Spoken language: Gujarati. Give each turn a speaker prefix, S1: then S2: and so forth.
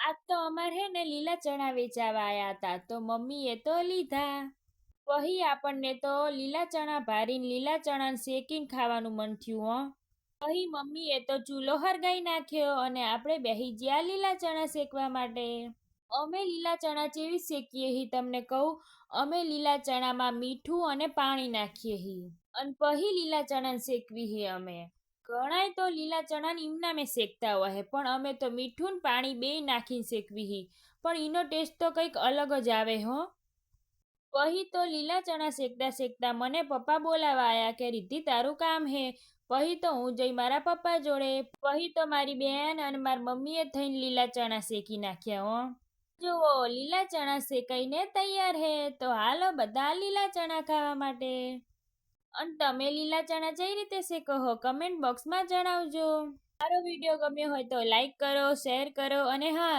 S1: આજ તો અમારે હે ને લીલા ચણા વેચાવા આયા હતા તો મમ્મીએ તો લીધા. પછી આપણને તો લીલા ચણા ભારીને લીલા ચણા શેકીને ખાવાનું મન થયું હો. પછી મમ્મીએ તો ચૂલો હરગાઈ નાખ્યો અને આપણે બેહી ગયા લીલા ચણા શેકવા માટે. અમે લીલા ચણા જેવી શેકીએ હી તમને કહું. અમે લીલા ચણામાં મીઠું અને પાણી નાખીએ હી અને પછી લીલા ચણા શેકવી હી અમે. ઘણાય તો લીલા ચણા ઇમનામે શેકતા હોય પણ અમે તો મીઠું ને પાણી બેય નાખીને શેકવી હી. પણ એનો ટેસ્ટ તો કંઈક અલગ જ આવે હો. પછી તો લીલા ચણા શેકતા શેકતા મને પપ્પા બોલાવા આયા કે રીદ્ધિ તારું કામ હે. પછી તો હું જઈ મારા પપ્પા જોડે. પછી તો મારી બેન અને મારી મમ્મીએ થઈને લીલા ચણા શેકી નાખ્યા હો. જુઓ લીલા ચણા શેકાઈને તૈયાર હે તો હાલો બધા લીલા ચણા ખાવા માટે. અને તમે લીલા ચણા કઈ રીતે શેકો હો કમેન્ટ બોક્સમાં જણાવજો. મારો વિડીયો ગમ્યો હોય તો લાઈક કરો, શેર કરો અને હા